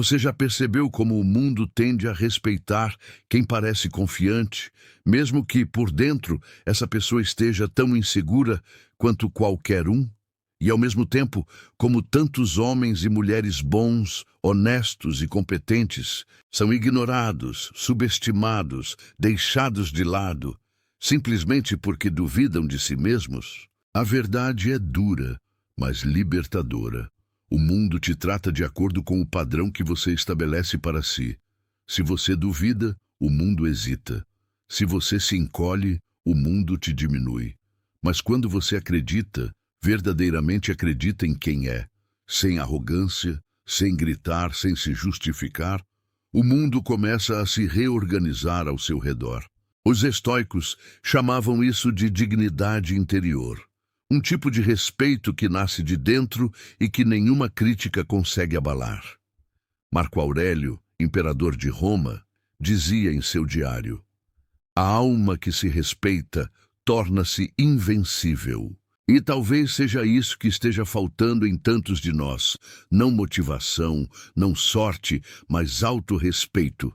Você já percebeu como o mundo tende a respeitar quem parece confiante, mesmo que, por dentro, essa pessoa esteja tão insegura quanto qualquer um? E, ao mesmo tempo, como tantos homens e mulheres bons, honestos e competentes são ignorados, subestimados, deixados de lado, simplesmente porque duvidam de si mesmos? A verdade é dura, mas libertadora. O mundo te trata de acordo com o padrão que você estabelece para si. Se você duvida, o mundo hesita. Se você se encolhe, o mundo te diminui. Mas quando você acredita, verdadeiramente acredita em quem é, sem arrogância, sem gritar, sem se justificar, o mundo começa a se reorganizar ao seu redor. Os estoicos chamavam isso de dignidade interior. Um tipo de respeito que nasce de dentro e que nenhuma crítica consegue abalar. Marco Aurélio, imperador de Roma, dizia em seu diário: "A alma que se respeita torna-se invencível." E talvez seja isso que esteja faltando em tantos de nós. Não motivação, não sorte, mas autorrespeito.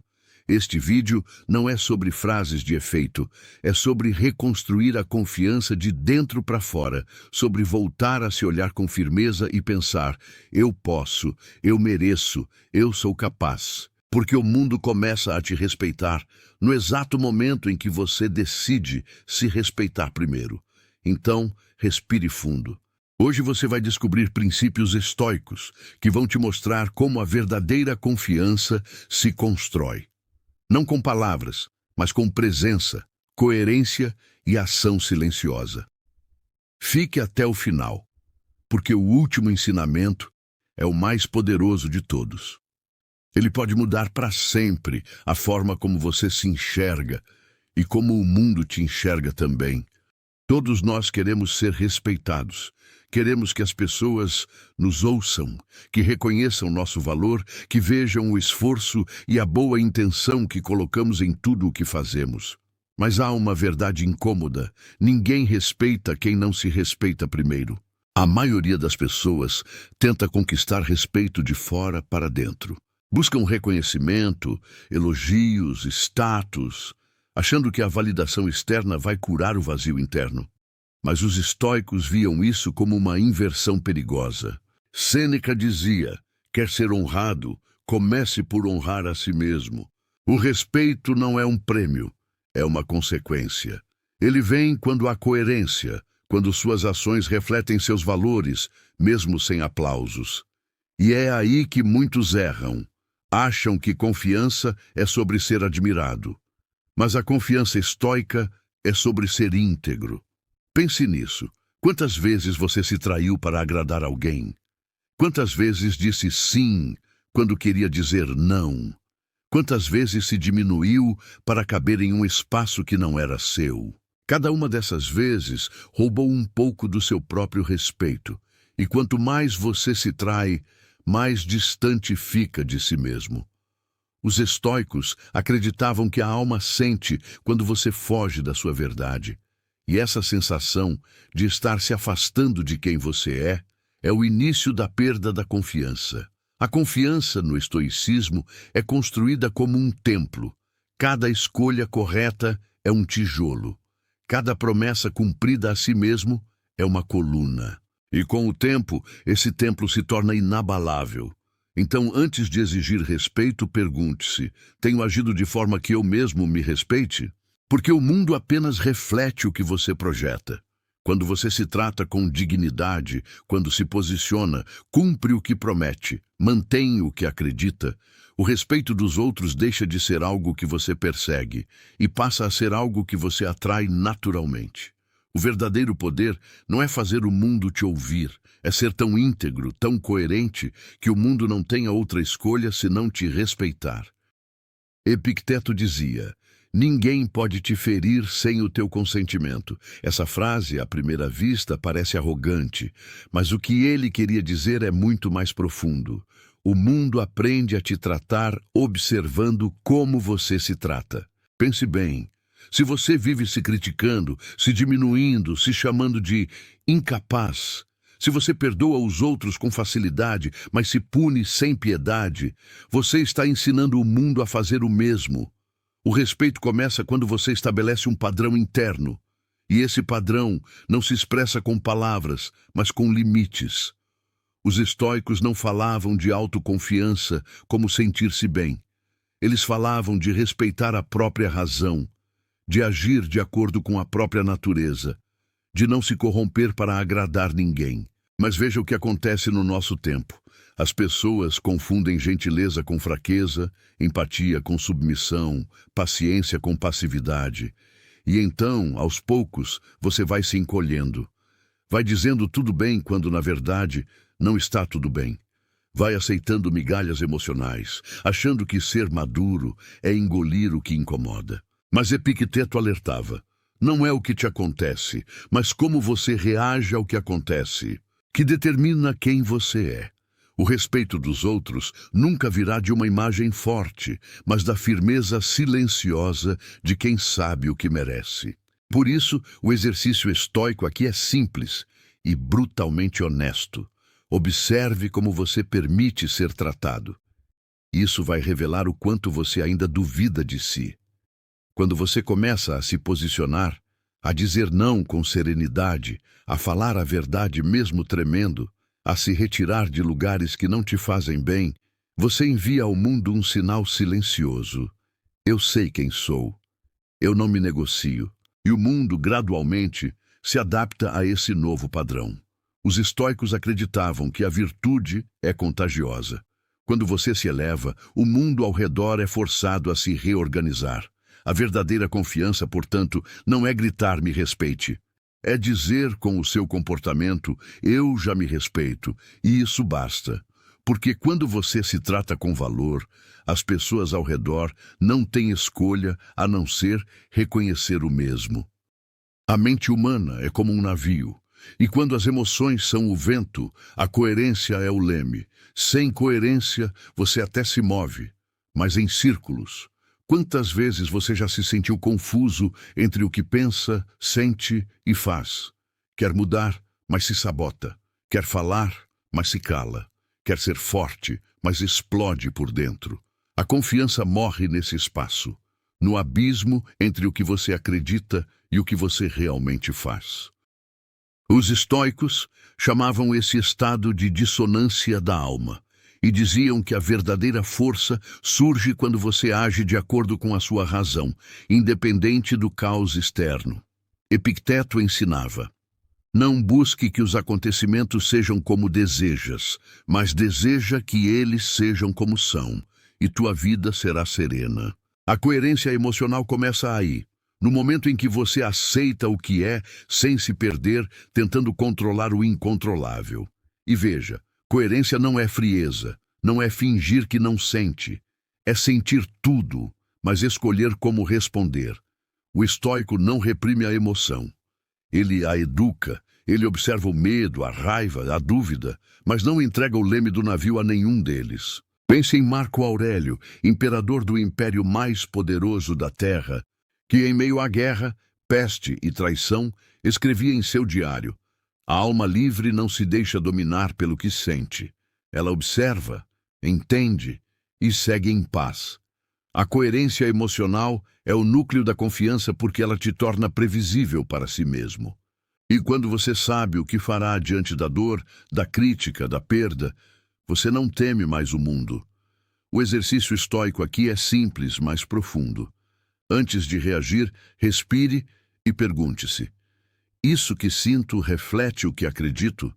Este vídeo não é sobre frases de efeito, é sobre reconstruir a confiança de dentro para fora, sobre voltar a se olhar com firmeza e pensar: eu posso, eu mereço, eu sou capaz. Porque o mundo começa a te respeitar no exato momento em que você decide se respeitar primeiro. Então, respire fundo. Hoje você vai descobrir princípios estoicos que vão te mostrar como a verdadeira confiança se constrói. Não com palavras, mas com presença, coerência e ação silenciosa. Fique até o final, porque o último ensinamento é o mais poderoso de todos. Ele pode mudar para sempre a forma como você se enxerga e como o mundo te enxerga também. Todos nós queremos ser respeitados. Queremos que as pessoas nos ouçam, que reconheçam nosso valor, que vejam o esforço e a boa intenção que colocamos em tudo o que fazemos. Mas há uma verdade incômoda: ninguém respeita quem não se respeita primeiro. A maioria das pessoas tenta conquistar respeito de fora para dentro. Buscam reconhecimento, elogios, status, achando que a validação externa vai curar o vazio interno. Mas os estoicos viam isso como uma inversão perigosa. Sêneca dizia: quer ser honrado, comece por honrar a si mesmo. O respeito não é um prêmio, é uma consequência. Ele vem quando há coerência, quando suas ações refletem seus valores, mesmo sem aplausos. E é aí que muitos erram. Acham que confiança é sobre ser admirado. Mas a confiança estoica é sobre ser íntegro. Pense nisso. Quantas vezes você se traiu para agradar alguém? Quantas vezes disse sim quando queria dizer não? Quantas vezes se diminuiu para caber em um espaço que não era seu? Cada uma dessas vezes roubou um pouco do seu próprio respeito. E quanto mais você se trai, mais distante fica de si mesmo. Os estoicos acreditavam que a alma sente quando você foge da sua verdade. E essa sensação de estar se afastando de quem você é o início da perda da confiança. A confiança no estoicismo é construída como um templo. Cada escolha correta é um tijolo. Cada promessa cumprida a si mesmo é uma coluna. E com o tempo, esse templo se torna inabalável. Então, antes de exigir respeito, pergunte-se: tenho agido de forma que eu mesmo me respeite? Porque o mundo apenas reflete o que você projeta. Quando você se trata com dignidade, quando se posiciona, cumpre o que promete, mantém o que acredita, o respeito dos outros deixa de ser algo que você persegue e passa a ser algo que você atrai naturalmente. O verdadeiro poder não é fazer o mundo te ouvir, é ser tão íntegro, tão coerente, que o mundo não tenha outra escolha senão te respeitar. Epicteto dizia: ninguém pode te ferir sem o teu consentimento. Essa frase, à primeira vista, parece arrogante, mas o que ele queria dizer é muito mais profundo. O mundo aprende a te tratar observando como você se trata. Pense bem. Se você vive se criticando, se diminuindo, se chamando de incapaz, Se você perdoa os outros com facilidade, mas se pune sem piedade, você está ensinando o mundo a fazer o mesmo. O respeito começa quando você estabelece um padrão interno. E esse padrão não se expressa com palavras, mas com limites. Os estoicos não falavam de autoconfiança como sentir-se bem. Eles falavam de respeitar a própria razão, de agir de acordo com a própria natureza, de não se corromper para agradar ninguém. Mas veja o que acontece no nosso tempo. As pessoas confundem gentileza com fraqueza, empatia com submissão, paciência com passividade. E então, aos poucos, você vai se encolhendo. Vai dizendo tudo bem quando, na verdade, não está tudo bem. Vai aceitando migalhas emocionais, achando que ser maduro é engolir o que incomoda. Mas Epicteto alertava: não é o que te acontece, mas como você reage ao que acontece, que determina quem você é. O respeito dos outros nunca virá de uma imagem forte, mas da firmeza silenciosa de quem sabe o que merece. Por isso, o exercício estoico aqui é simples e brutalmente honesto. Observe como você permite ser tratado. Isso vai revelar o quanto você ainda duvida de si. Quando você começa a se posicionar, a dizer não com serenidade, a falar a verdade mesmo tremendo, a se retirar de lugares que não te fazem bem, você envia ao mundo um sinal silencioso. Eu sei quem sou. Eu não me negocio. E o mundo, gradualmente, se adapta a esse novo padrão. Os estoicos acreditavam que a virtude é contagiosa. Quando você se eleva, o mundo ao redor é forçado a se reorganizar. A verdadeira confiança, portanto, não é gritar "me respeite". É dizer com o seu comportamento: eu já me respeito, e isso basta. Porque quando você se trata com valor, as pessoas ao redor não têm escolha a não ser reconhecer o mesmo. A mente humana é como um navio, e quando as emoções são o vento, a coerência é o leme. Sem coerência, você até se move, mas em círculos. Quantas vezes você já se sentiu confuso entre o que pensa, sente e faz? Quer mudar, mas se sabota. Quer falar, mas se cala. Quer ser forte, mas explode por dentro. A confiança morre nesse espaço, no abismo entre o que você acredita e o que você realmente faz. Os estoicos chamavam esse estado de dissonância da alma. E diziam que a verdadeira força surge quando você age de acordo com a sua razão, independente do caos externo. Epicteto ensinava: não busque que os acontecimentos sejam como desejas, mas deseja que eles sejam como são, e tua vida será serena. A coerência emocional começa aí, no momento em que você aceita o que é, sem se perder, tentando controlar o incontrolável. E veja, coerência não é frieza, não é fingir que não sente. É sentir tudo, mas escolher como responder. O estoico não reprime a emoção. Ele a educa, ele observa o medo, a raiva, a dúvida, mas não entrega o leme do navio a nenhum deles. Pense em Marco Aurélio, imperador do império mais poderoso da terra, que em meio à guerra, peste e traição, escrevia em seu diário: a alma livre não se deixa dominar pelo que sente. Ela observa, entende e segue em paz. A coerência emocional é o núcleo da confiança porque ela te torna previsível para si mesmo. E quando você sabe o que fará diante da dor, da crítica, da perda, você não teme mais o mundo. O exercício estoico aqui é simples, mas profundo. Antes de reagir, respire e pergunte-se: isso que sinto reflete o que acredito?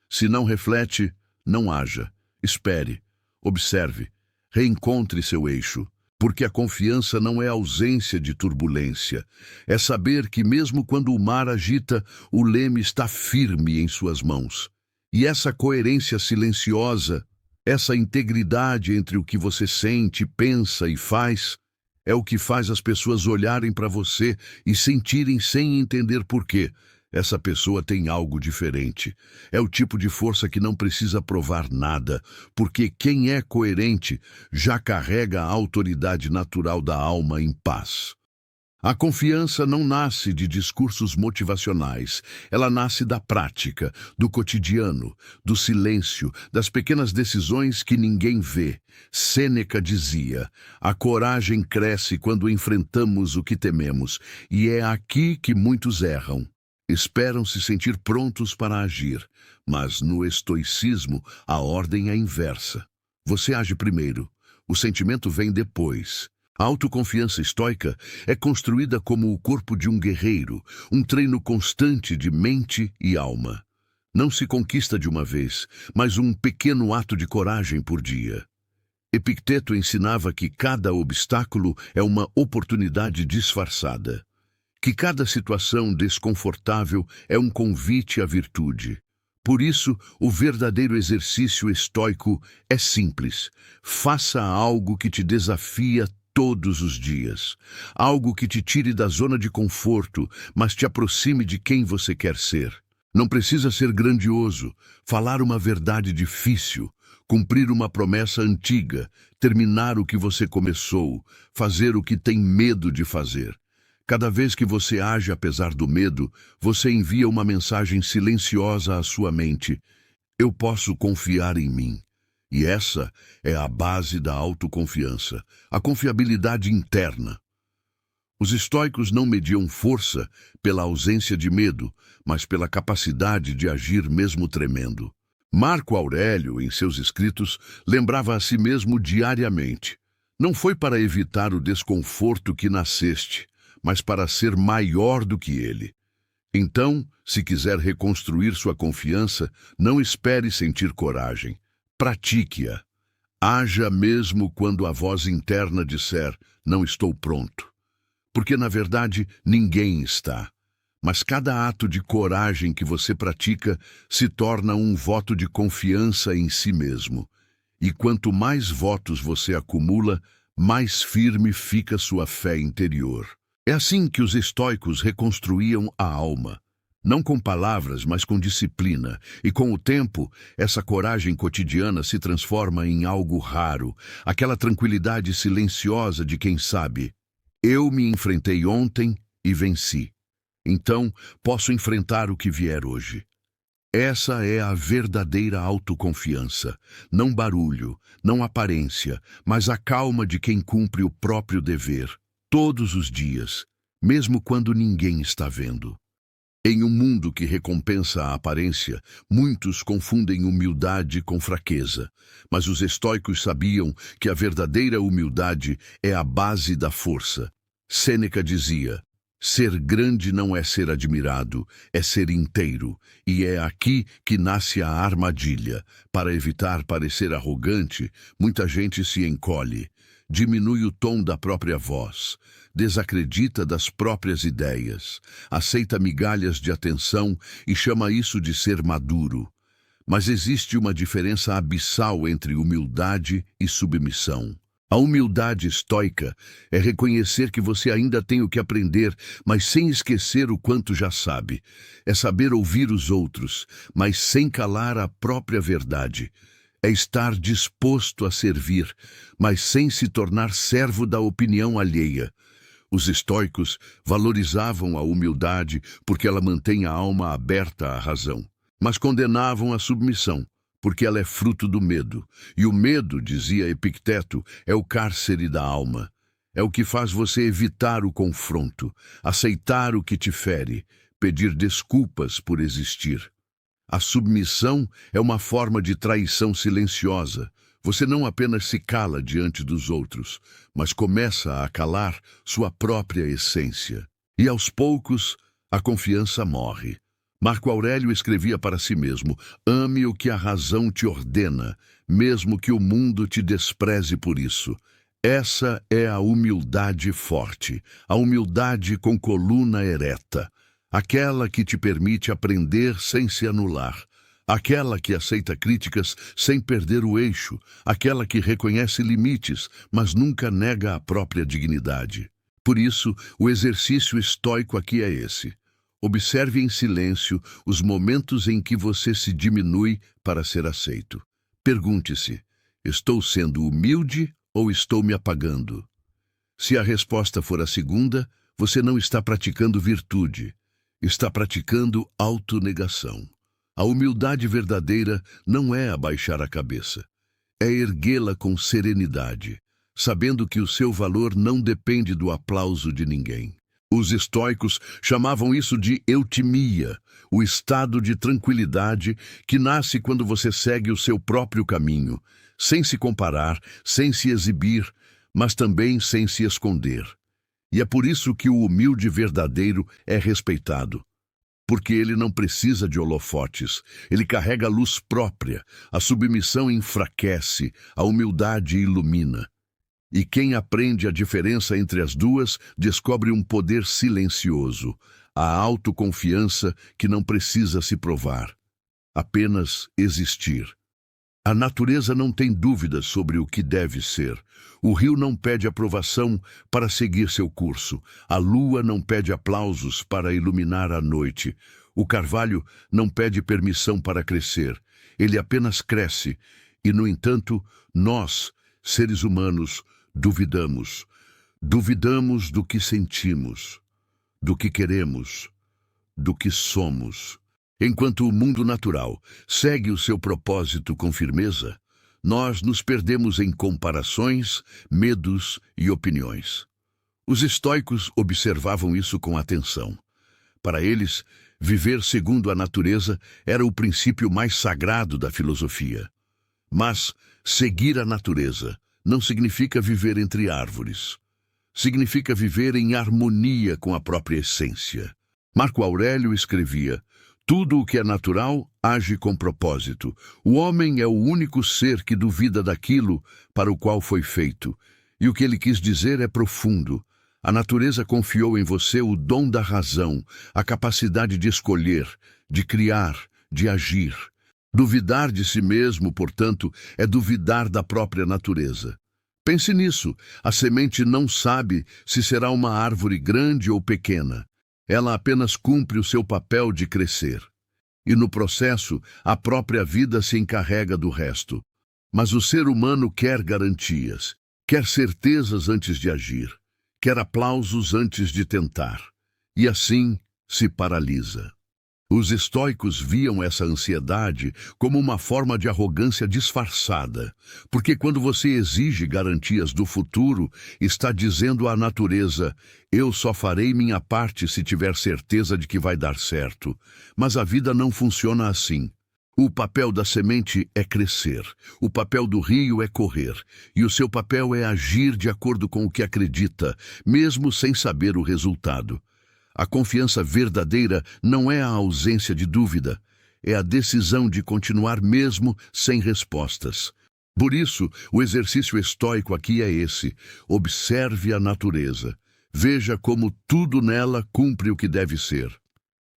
Se não reflete, não haja. Espere, observe, reencontre seu eixo. Porque a confiança não é ausência de turbulência. É saber que mesmo quando o mar agita, o leme está firme em suas mãos. E essa coerência silenciosa, essa integridade entre o que você sente, pensa e faz, é o que faz as pessoas olharem para você e sentirem sem entender por quê. Essa pessoa tem algo diferente. É o tipo de força que não precisa provar nada, porque quem é coerente já carrega a autoridade natural da alma em paz. A confiança não nasce de discursos motivacionais, ela nasce da prática, do cotidiano, do silêncio, das pequenas decisões que ninguém vê. Sêneca dizia: a coragem cresce quando enfrentamos o que tememos, e é aqui que muitos erram. Esperam se sentir prontos para agir, mas no estoicismo a ordem é inversa. Você age primeiro, o sentimento vem depois. A autoconfiança estoica é construída como o corpo de um guerreiro, um treino constante de mente e alma. Não se conquista de uma vez, mas um pequeno ato de coragem por dia. Epicteto ensinava que cada obstáculo é uma oportunidade disfarçada, que cada situação desconfortável é um convite à virtude. Por isso, o verdadeiro exercício estoico é simples. Faça algo que te desafia todos os dias. Algo que te tire da zona de conforto, mas te aproxime de quem você quer ser. Não precisa ser grandioso, falar uma verdade difícil, cumprir uma promessa antiga, terminar o que você começou, fazer o que tem medo de fazer. Cada vez que você age apesar do medo, você envia uma mensagem silenciosa à sua mente: eu posso confiar em mim. E essa é a base da autoconfiança, a confiabilidade interna. Os estoicos não mediam força pela ausência de medo, mas pela capacidade de agir mesmo tremendo. Marco Aurélio, em seus escritos, lembrava a si mesmo diariamente: não foi para evitar o desconforto que nasceste, mas para ser maior do que ele. Então, se quiser reconstruir sua confiança, não espere sentir coragem. Pratique-a. Haja mesmo quando a voz interna disser: não estou pronto. Porque, na verdade, ninguém está. Mas cada ato de coragem que você pratica se torna um voto de confiança em si mesmo. E quanto mais votos você acumula, mais firme fica sua fé interior. É assim que os estoicos reconstruíam a alma. Não com palavras, mas com disciplina. E com o tempo, essa coragem cotidiana se transforma em algo raro, aquela tranquilidade silenciosa de quem sabe: eu me enfrentei ontem e venci. Então, posso enfrentar o que vier hoje. Essa é a verdadeira autoconfiança. Não barulho, não aparência, mas a calma de quem cumpre o próprio dever, todos os dias, mesmo quando ninguém está vendo. Em um mundo que recompensa a aparência, muitos confundem humildade com fraqueza. Mas os estoicos sabiam que a verdadeira humildade é a base da força. Sêneca dizia: ser grande não é ser admirado, é ser inteiro. E é aqui que nasce a armadilha. Para evitar parecer arrogante, muita gente se encolhe, diminui o tom da própria voz, desacredita das próprias ideias, aceita migalhas de atenção e chama isso de ser maduro. Mas existe uma diferença abissal entre humildade e submissão. A humildade estoica é reconhecer que você ainda tem o que aprender, mas sem esquecer o quanto já sabe. É saber ouvir os outros, mas sem calar a própria verdade. É estar disposto a servir, mas sem se tornar servo da opinião alheia. Os estoicos valorizavam a humildade porque ela mantém a alma aberta à razão, mas condenavam a submissão, porque ela é fruto do medo. E o medo, dizia Epicteto, é o cárcere da alma. É o que faz você evitar o confronto, aceitar o que te fere, pedir desculpas por existir. A submissão é uma forma de traição silenciosa. Você não apenas se cala diante dos outros, mas começa a calar sua própria essência. E aos poucos, a confiança morre. Marco Aurélio escrevia para si mesmo: ame o que a razão te ordena, mesmo que o mundo te despreze por isso. Essa é a humildade forte, a humildade com coluna ereta, aquela que te permite aprender sem se anular, aquela que aceita críticas sem perder o eixo, aquela que reconhece limites, mas nunca nega a própria dignidade. Por isso, o exercício estoico aqui é esse. Observe em silêncio os momentos em que você se diminui para ser aceito. Pergunte-se: estou sendo humilde ou estou me apagando? Se a resposta for a segunda, você não está praticando virtude, está praticando autonegação. A humildade verdadeira não é abaixar a cabeça, é erguê-la com serenidade, sabendo que o seu valor não depende do aplauso de ninguém. Os estoicos chamavam isso de eutimia, o estado de tranquilidade que nasce quando você segue o seu próprio caminho, sem se comparar, sem se exibir, mas também sem se esconder. E é por isso que o humilde verdadeiro é respeitado. Porque ele não precisa de holofotes, ele carrega a luz própria, a submissão enfraquece, a humildade ilumina. E quem aprende a diferença entre as duas descobre um poder silencioso, a autoconfiança que não precisa se provar, apenas existir. A natureza não tem dúvidas sobre o que deve ser. O rio não pede aprovação para seguir seu curso. A lua não pede aplausos para iluminar a noite. O carvalho não pede permissão para crescer. Ele apenas cresce. E, no entanto, nós, seres humanos, duvidamos. Duvidamos do que sentimos, do que queremos, do que somos. Enquanto o mundo natural segue o seu propósito com firmeza, nós nos perdemos em comparações, medos e opiniões. Os estoicos observavam isso com atenção. Para eles, viver segundo a natureza era o princípio mais sagrado da filosofia. Mas seguir a natureza não significa viver entre árvores. Significa viver em harmonia com a própria essência. Marco Aurélio escrevia: tudo o que é natural age com propósito. O homem é o único ser que duvida daquilo para o qual foi feito. E o que ele quis dizer é profundo. A natureza confiou em você o dom da razão, a capacidade de escolher, de criar, de agir. Duvidar de si mesmo, portanto, é duvidar da própria natureza. Pense nisso. A semente não sabe se será uma árvore grande ou pequena. Ela apenas cumpre o seu papel de crescer. E no processo, a própria vida se encarrega do resto. Mas o ser humano quer garantias, quer certezas antes de agir, quer aplausos antes de tentar. E assim se paralisa. Os estoicos viam essa ansiedade como uma forma de arrogância disfarçada, porque quando você exige garantias do futuro, está dizendo à natureza: eu só farei minha parte se tiver certeza de que vai dar certo. Mas a vida não funciona assim. O papel da semente é crescer, o papel do rio é correr, e o seu papel é agir de acordo com o que acredita, mesmo sem saber o resultado. A confiança verdadeira não é a ausência de dúvida, é a decisão de continuar mesmo sem respostas. Por isso, o exercício estoico aqui é esse: observe a natureza, veja como tudo nela cumpre o que deve ser.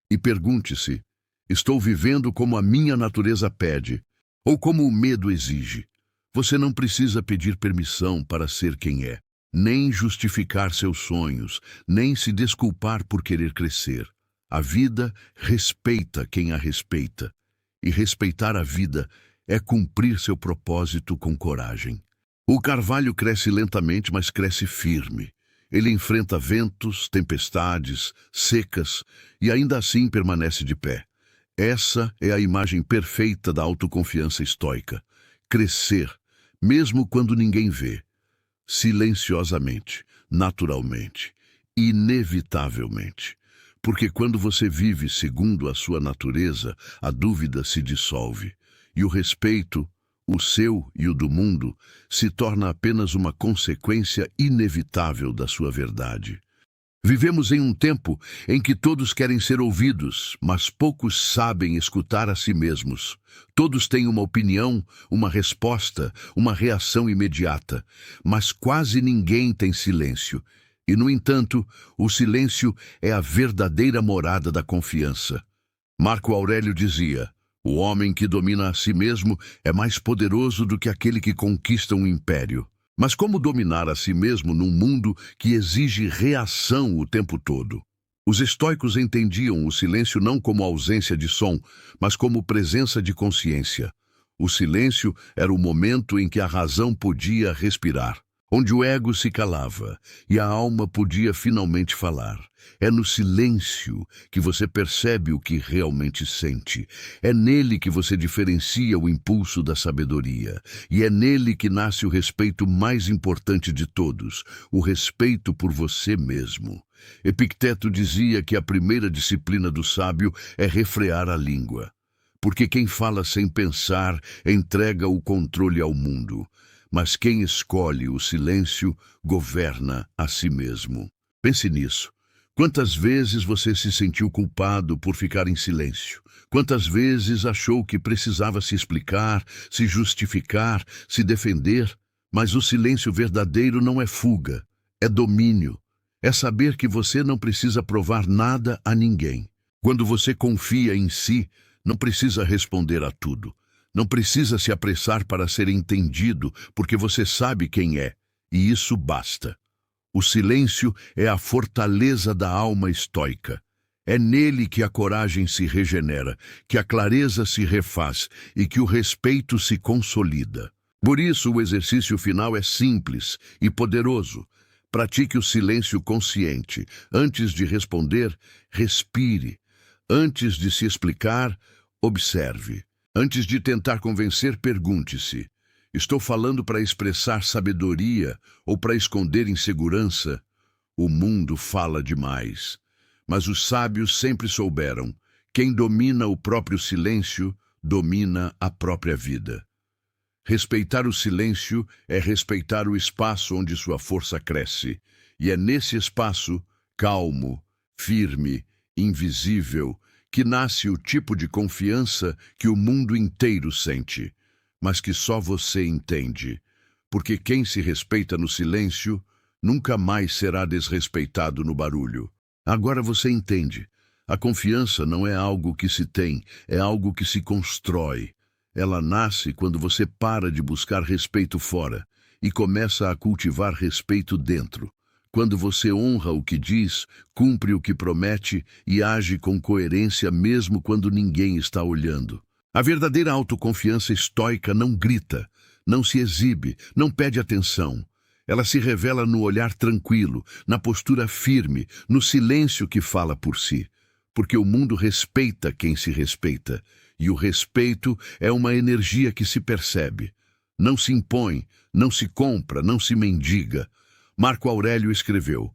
E pergunte-se: estou vivendo como a minha natureza pede, ou como o medo exige? Você não precisa pedir permissão para ser quem é, nem justificar seus sonhos, nem se desculpar por querer crescer. A vida respeita quem a respeita, e respeitar a vida é cumprir seu propósito com coragem. O carvalho cresce lentamente, mas cresce firme. Ele enfrenta ventos, tempestades, secas, e ainda assim permanece de pé. Essa é a imagem perfeita da autoconfiança estoica. Crescer, mesmo quando ninguém vê. Silenciosamente, naturalmente, inevitavelmente. Porque quando você vive segundo a sua natureza, a dúvida se dissolve, e o respeito, o seu e o do mundo, se torna apenas uma consequência inevitável da sua verdade. Vivemos em um tempo em que todos querem ser ouvidos, mas poucos sabem escutar a si mesmos. Todos têm uma opinião, uma resposta, uma reação imediata, mas quase ninguém tem silêncio. E, no entanto, o silêncio é a verdadeira morada da confiança. Marco Aurélio dizia: o homem que domina a si mesmo é mais poderoso do que aquele que conquista um império. Mas como dominar a si mesmo num mundo que exige reação o tempo todo? Os estoicos entendiam o silêncio não como ausência de som, mas como presença de consciência. O silêncio era o momento em que a razão podia respirar. onde o ego se calava e a alma podia finalmente falar. É no silêncio que você percebe o que realmente sente. É nele que você diferencia o impulso da sabedoria. E é nele que nasce o respeito mais importante de todos, o respeito por você mesmo. Epicteto dizia que a primeira disciplina do sábio é refrear a língua. Porque quem fala sem pensar entrega o controle ao mundo. Mas quem escolhe o silêncio governa a si mesmo. Pense nisso. Quantas vezes você se sentiu culpado por ficar em silêncio? Quantas vezes achou que precisava se explicar, se justificar, se defender? Mas o silêncio verdadeiro não é fuga, é domínio. É saber que você não precisa provar nada a ninguém. Quando você confia em si, não precisa responder a tudo. Não precisa se apressar para ser entendido, porque você sabe quem é, e isso basta. O silêncio é a fortaleza da alma estoica. É nele que a coragem se regenera, que a clareza se refaz e que o respeito se consolida. Por isso, o exercício final é simples e poderoso. Pratique o silêncio consciente. Antes de responder, respire. Antes de se explicar, observe. Antes de tentar convencer, pergunte-se: estou falando para expressar sabedoria ou para esconder insegurança? O mundo fala demais. Mas os sábios sempre souberam: quem domina o próprio silêncio, domina a própria vida. Respeitar o silêncio é respeitar o espaço onde sua força cresce. E é nesse espaço, calmo, firme, invisível, que nasce o tipo de confiança que o mundo inteiro sente, mas que só você entende. Porque quem se respeita no silêncio nunca mais será desrespeitado no barulho. Agora você entende. A confiança não é algo que se tem, é algo que se constrói. Ela nasce quando você para de buscar respeito fora e começa a cultivar respeito dentro. Quando você honra o que diz, cumpre o que promete e age com coerência mesmo quando ninguém está olhando. A verdadeira autoconfiança estoica não grita, não se exibe, não pede atenção. Ela se revela no olhar tranquilo, na postura firme, no silêncio que fala por si. Porque o mundo respeita quem se respeita. E o respeito é uma energia que se percebe. Não se impõe, não se compra, não se mendiga. Marco Aurélio escreveu: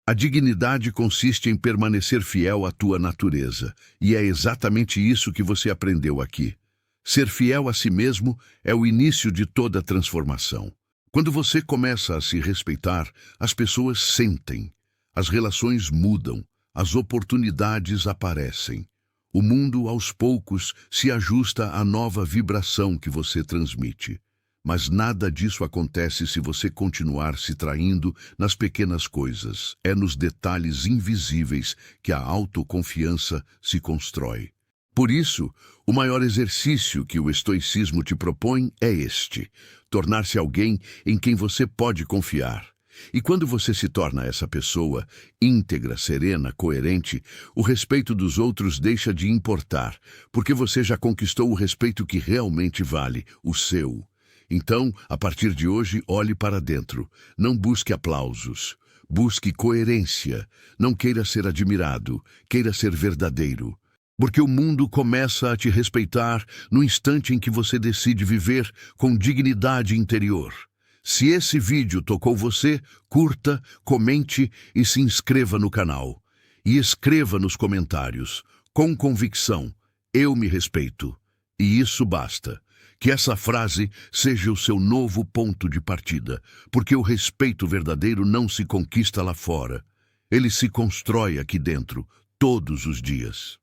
a dignidade consiste em permanecer fiel à tua natureza. E é exatamente isso que você aprendeu aqui. Ser fiel a si mesmo é o início de toda transformação. Quando você começa a se respeitar, as pessoas sentem, as relações mudam, as oportunidades aparecem. O mundo, aos poucos, se ajusta à nova vibração que você transmite. Mas nada disso acontece se você continuar se traindo nas pequenas coisas. É nos detalhes invisíveis que a autoconfiança se constrói. Por isso, o maior exercício que o estoicismo te propõe é este: tornar-se alguém em quem você pode confiar. E quando você se torna essa pessoa, íntegra, serena, coerente, o respeito dos outros deixa de importar, porque você já conquistou o respeito que realmente vale, o seu. Então, a partir de hoje, olhe para dentro. Não busque aplausos. Busque coerência. Não queira ser admirado. Queira ser verdadeiro. Porque o mundo começa a te respeitar no instante em que você decide viver com dignidade interior. Se esse vídeo tocou você, curta, comente e se inscreva no canal. E escreva nos comentários, com convicção: eu me respeito. E isso basta. Que essa frase seja o seu novo ponto de partida, porque o respeito verdadeiro não se conquista lá fora. Ele se constrói aqui dentro, todos os dias.